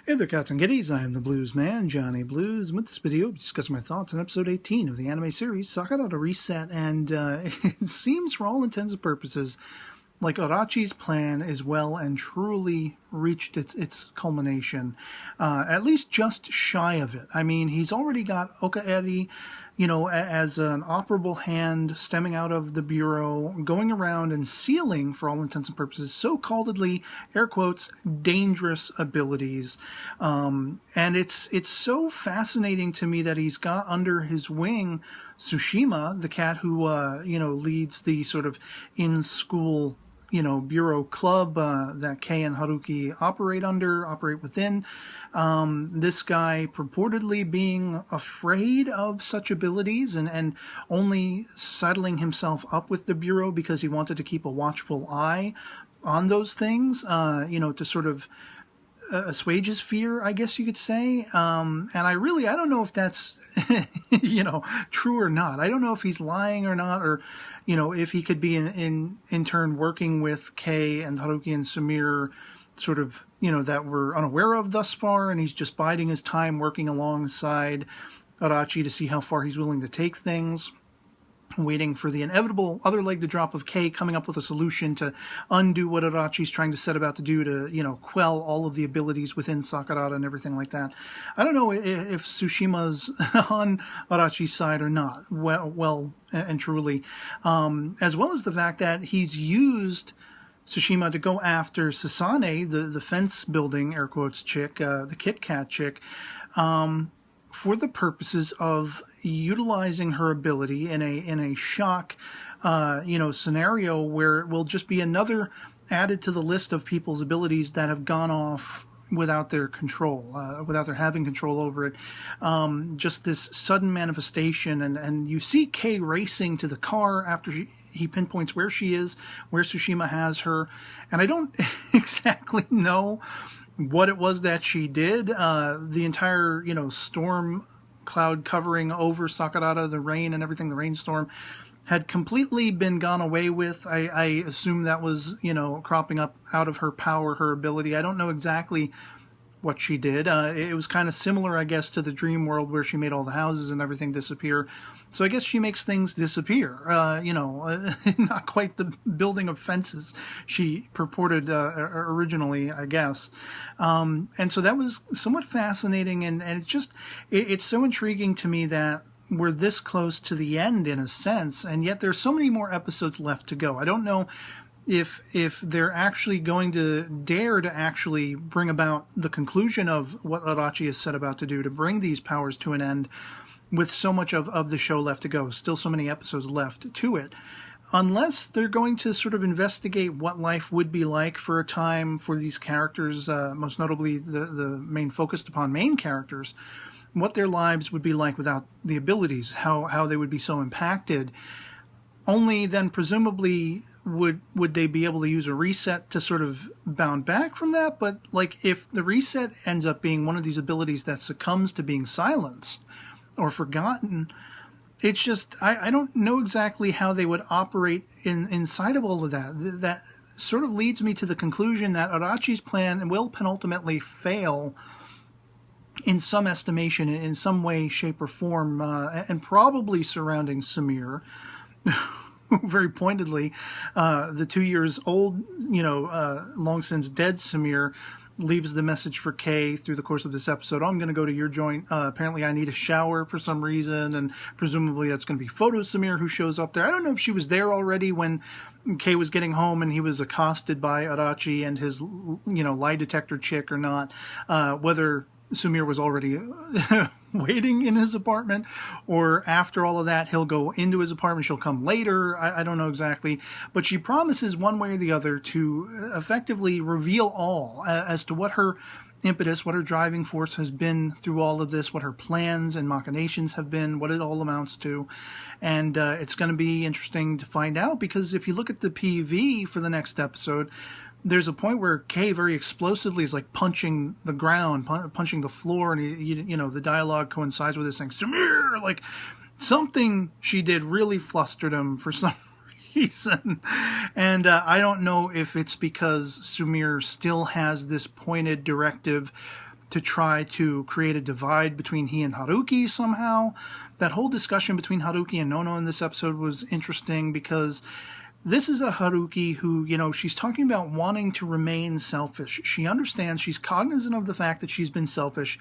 Hey there, cats and kitties. I am the Blues Man, Johnny Blues. With this video, I'll discuss my thoughts on episode 18 of the anime series Sakurada Reset, and it seems, for all intents and purposes, like Arachi's plan is well and truly reached its culmination, at least just shy of it. I mean, he's already got Okaeri, as an operable hand stemming out of the bureau, going around and sealing, for all intents and purposes, so-calledly, air quotes, dangerous abilities. And it's so fascinating to me that he's got under his wing Tsushima, the cat who, leads the sort of in-school bureau club that Kei and Haruki operate within. This guy purportedly being afraid of such abilities and only saddling himself up with the bureau because he wanted to keep a watchful eye on those things, to sort of assuage his fear, I guess you could say. And I don't know if that's, true or not. I don't know if he's lying or not, or, if he could be in turn working with Kei and Haruki and Samir, sort of, that we're unaware of thus far, and he's just biding his time working alongside Arachi to see how far he's willing to take things, waiting for the inevitable other leg to drop of Kei coming up with a solution to undo what Arachi's trying to set about to do to, quell all of the abilities within Sakurada and everything like that. I don't know if Tsushima's on Arachi's side or not, well and truly, as well as the fact that he's used Tsushima to go after Sasane, the fence building, air quotes, chick, the Kit Kat chick, for the purposes of utilizing her ability in a shock, scenario where it will just be another added to the list of people's abilities that have gone off without their control, without their having control over it. Just this sudden manifestation, and you see Kei racing to the car after he pinpoints where she is, where Tsushima has her, and I don't exactly know what it was that she did. The entire, storm cloud covering over Sakurada, the rain and everything, the rainstorm, had completely been gone away with. I assume that was, cropping up out of her power, her ability. I don't know exactly what she did. It was kind of similar, I guess, to the dream world where she made all the houses and everything disappear. So I guess she makes things disappear, not quite the building of fences she purported originally, I guess. And so that was somewhat fascinating, and it's so intriguing to me that we're this close to the end in a sense, and yet there's so many more episodes left to go. I don't know if they're actually going to dare to actually bring about the conclusion of what Arachi is set about to do, to bring these powers to an end, with so much of the show left to go, still so many episodes left to it, unless they're going to sort of investigate what life would be like for a time for these characters, most notably the main focused upon main characters, what their lives would be like without the abilities, how they would be so impacted. Only then presumably would they be able to use a reset to sort of bounce back from that. But like, if the reset ends up being one of these abilities that succumbs to being silenced or forgotten, it's just, I don't know exactly how they would operate inside of all of that. That sort of leads me to the conclusion that Arachi's plan will penultimately fail in some estimation, in some way, shape, or form, and probably surrounding Samir, very pointedly, the 2 years old, long since dead Samir, leaves the message for Kei through the course of this episode. I'm going to go to your joint. Apparently I need a shower for some reason, and presumably that's going to be Photo Samir who shows up there. I don't know if she was there already when Kei was getting home and he was accosted by Arachi and his, lie detector chick or not, whether Samir was already waiting in his apartment, or after all of that he'll go into his apartment, she'll come later. I don't know exactly, but she promises one way or the other to effectively reveal all as to what her impetus, what her driving force has been through all of this, what her plans and machinations have been, what it all amounts to. And it's going to be interesting to find out, because if you look at the PV for the next episode, there's a point where Kei very explosively is like punching the ground, punching the floor, and the dialogue coincides with this saying, Samir, like something she did really flustered him for some reason. And I don't know if it's because Samir still has this pointed directive to try to create a divide between he and Haruki somehow. That whole discussion between Haruki and Nono in this episode was interesting because this is a Haruki who, she's talking about wanting to remain selfish. She understands, she's cognizant of the fact that she's been selfish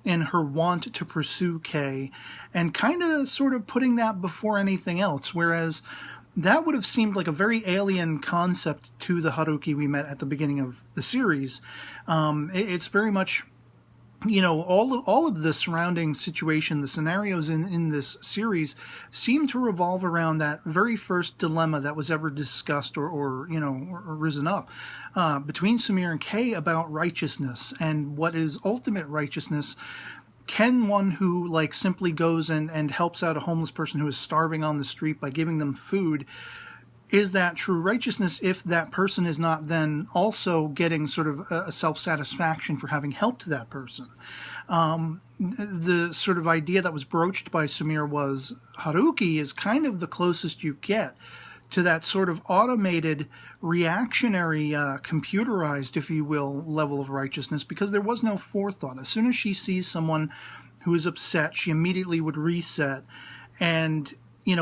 in her want to pursue Kei, and kind of sort of putting that before anything else, whereas that would have seemed like a very alien concept to the Haruki we met at the beginning of the series. It's very much, all of the surrounding situation, the scenarios in this series seem to revolve around that very first dilemma that was ever discussed or risen up between Samir and Kei about righteousness and what is ultimate righteousness. Can one who simply goes and helps out a homeless person who is starving on the street by giving them food, is that true righteousness if that person is not then also getting sort of a self-satisfaction for having helped that person? The sort of idea that was broached by Samir was Haruki is kind of the closest you get to that sort of automated, reactionary, computerized, if you will, level of righteousness, because there was no forethought. As soon as she sees someone who is upset, she immediately would reset, and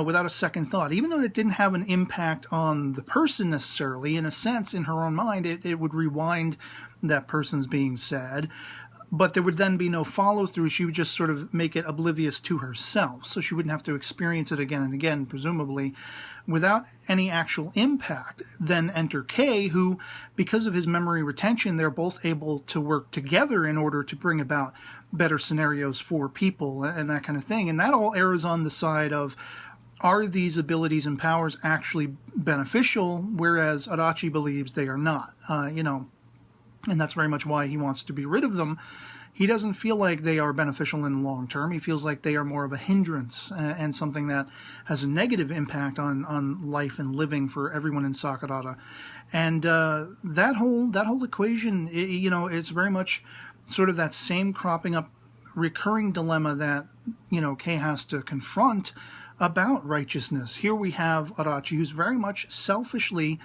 without a second thought, even though it didn't have an impact on the person necessarily, in a sense, in her own mind, it would rewind that person's being sad, but there would then be no follow-through. She would just sort of make it oblivious to herself, so she wouldn't have to experience it again and again, presumably, without any actual impact. Then enter Kei, who, because of his memory retention, they're both able to work together in order to bring about better scenarios for people and that kind of thing. And that all errs on the side of, are these abilities and powers actually beneficial, whereas Adachi believes they are not, and that's very much why he wants to be rid of them. He doesn't feel like they are beneficial in the long term. He feels like they are more of a hindrance and something that has a negative impact on life and living for everyone in Sakurada. And that whole equation, it's very much sort of that same cropping up recurring dilemma that, Kei has to confront about righteousness. Here we have Adachi, who's very much selfishly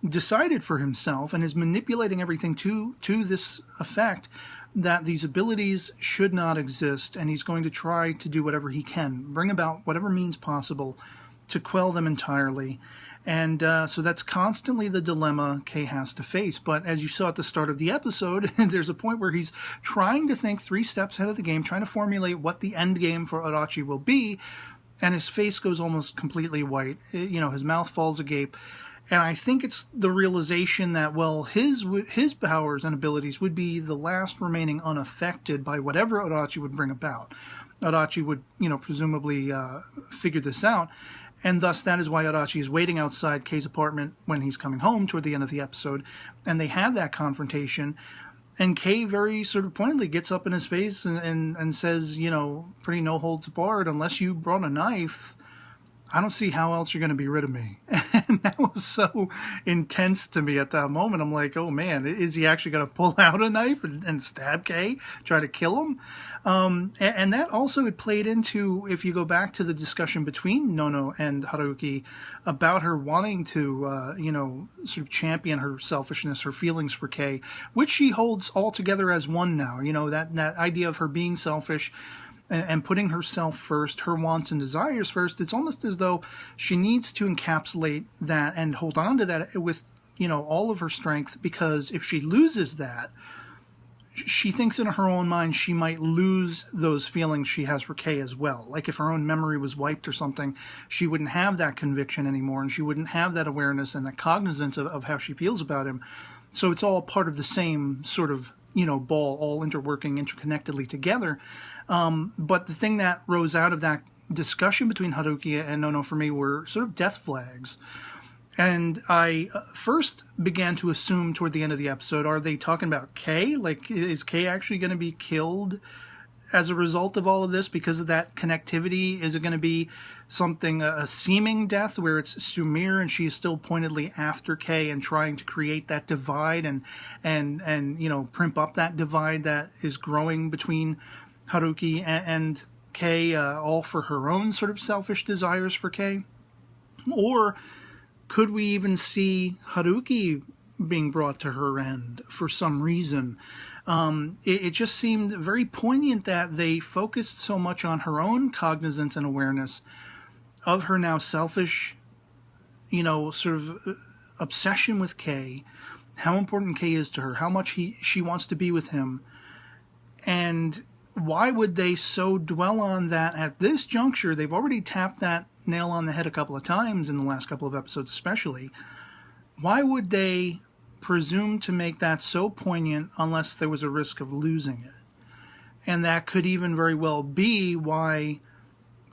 decided for himself and is manipulating everything to this effect that these abilities should not exist, and he's going to try to do whatever he can, bring about whatever means possible to quell them entirely. And so that's constantly the dilemma Kei has to face. But as you saw at the start of the episode, there's a point where he's trying to think 3 steps ahead of the game, trying to formulate what the end game for Adachi will be, and his face goes almost completely white. His mouth falls agape. And I think it's the realization that, well, his powers and abilities would be the last remaining unaffected by whatever Adachi would bring about. Adachi would, presumably figure this out. And thus, that is why Adachi is waiting outside Kei's apartment when he's coming home toward the end of the episode. And they have that confrontation. And Kei very sort of pointedly gets up in his face and says, pretty no holds barred, unless you brought a knife, I don't see how else you're going to be rid of me. And that was so intense to me at that moment. I'm like, oh man, is he actually going to pull out a knife and stab Kei, try to kill him? And that also it played into, if you go back to the discussion between Nono and Haruki about her wanting to, sort of champion her selfishness, her feelings for Kei, which she holds all together as one now. That idea of her being selfish and putting herself first, her wants and desires first. It's almost as though she needs to encapsulate that and hold on to that with, all of her strength, because if she loses that, she thinks in her own mind she might lose those feelings she has for Kei as well. Like if her own memory was wiped or something, she wouldn't have that conviction anymore, and she wouldn't have that awareness and that cognizance of how she feels about him. So it's all part of the same sort of, ball, all interworking interconnectedly together. But the thing that rose out of that discussion between Haruki and Nono for me were sort of death flags. And I first began to assume toward the end of the episode, are they talking about Kei? Like, is Kei actually going to be killed as a result of all of this because of that connectivity? Is it going to be something, a seeming death where it's Sumire and she's still pointedly after Kei and trying to create that divide and primp up that divide that is growing between Haruki and Kei, all for her own sort of selfish desires for Kei? Or could we even see Haruki being brought to her end for some reason? It just seemed very poignant that they focused so much on her own cognizance and awareness of her now selfish, sort of obsession with Kay, how important Kay is to her, how much she wants to be with him. And why would they so dwell on that at this juncture? They've already tapped that nail on the head a couple of times in the last couple of episodes especially. Why would they presume to make that so poignant unless there was a risk of losing it? And that could even very well be why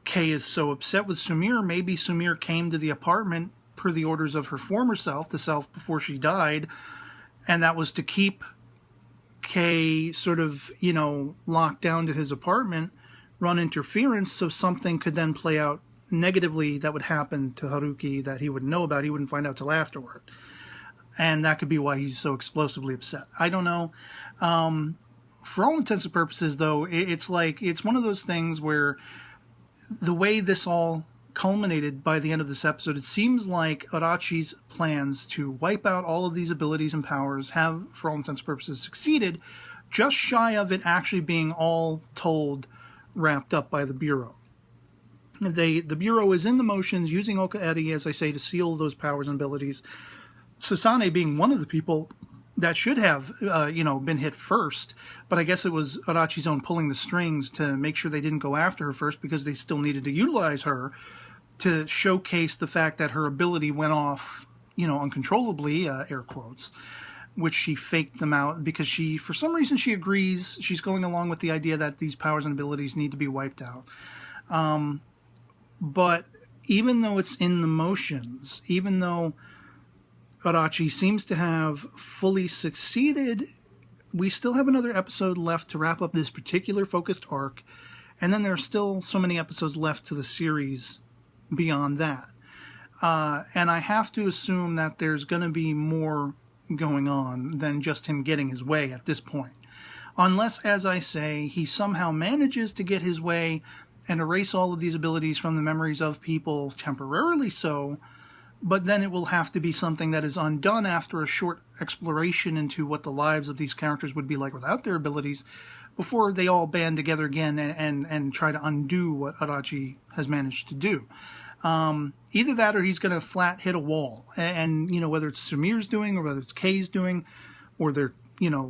Kay is so upset with Sumire. Maybe Sumire came to the apartment per the orders of her former self, the self before she died, and that was to keep Kay sort of, locked down to his apartment, run interference, so something could then play out negatively that would happen to Haruki that he wouldn't know about. He wouldn't find out till afterward. And that could be why he's so explosively upset. I don't know. For all intents and purposes, though, it's one of those things where the way this all culminated by the end of this episode, it seems like Arachi's plans to wipe out all of these abilities and powers have, for all intents and purposes, succeeded, just shy of it actually being all told wrapped up by the Bureau. The Bureau is in the motions, using Okaeri, as I say, to seal those powers and abilities. Sasane being one of the people that should have, been hit first, but I guess it was Arachi's own pulling the strings to make sure they didn't go after her first because they still needed to utilize her to showcase the fact that her ability went off, uncontrollably, air quotes, which she faked them out because for some reason she agrees, she's going along with the idea that these powers and abilities need to be wiped out. But even though it's in the motions, even though Arachi seems to have fully succeeded, we still have another episode left to wrap up this particular focused arc, and then there are still so many episodes left to the series beyond that. And I have to assume that there's going to be more going on than just him getting his way at this point. Unless, as I say, he somehow manages to get his way and erase all of these abilities from the memories of people, temporarily so, but then it will have to be something that is undone after a short exploration into what the lives of these characters would be like without their abilities, before they all band together again and try to undo what Arachi has managed to do. Either that or he's going to flat hit a wall. And, whether it's Sumire's doing or whether it's Kay's doing, or they're,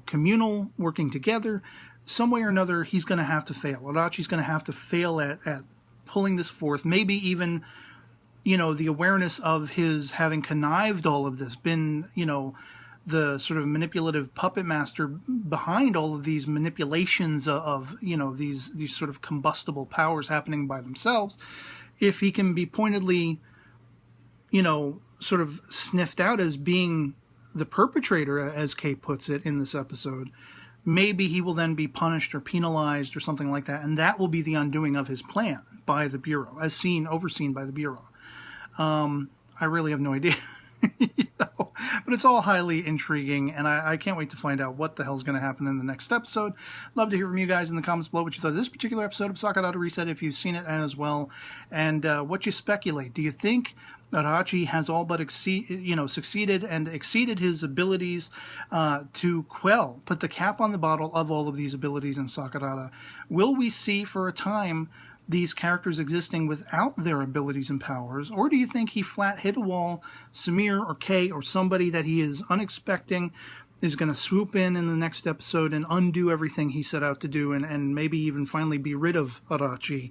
communal working together, some way or another, he's going to have to fail. Arachi's going to have to fail at pulling this forth. Maybe even, the awareness of his having connived all of this, been, the sort of manipulative puppet master behind all of these manipulations of these sort of combustible powers happening by themselves. If he can be pointedly, sort of sniffed out as being the perpetrator, as Kay puts it in this episode, maybe he will then be punished or penalized or something like that, and that will be the undoing of his plan by the Bureau, overseen by the Bureau. I really have no idea. But it's all highly intriguing, and I can't wait to find out what the hell's going to happen in the next episode. Love to hear from you guys in the comments below what you thought of this particular episode of Sakurada Reset, if you've seen it as well, and what you speculate. Do you think Arachi has all but succeeded and exceeded his abilities to put the cap on the bottle of all of these abilities in Sakurada? Will we see for a time these characters existing without their abilities and powers, or do you think he flat hit a wall, Sumire or Kay or somebody that he is unexpecting is going to swoop in the next episode and undo everything he set out to do, and maybe even finally be rid of Arachi,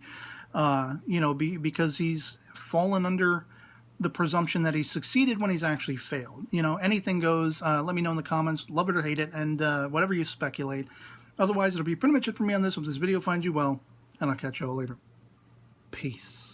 because he's fallen under the presumption that he's succeeded when he's actually failed. Anything goes. Let me know in the comments, love it or hate it, and whatever you speculate. Otherwise, it'll be pretty much it for me on this. If this video finds you well, and I'll catch you all later. Peace.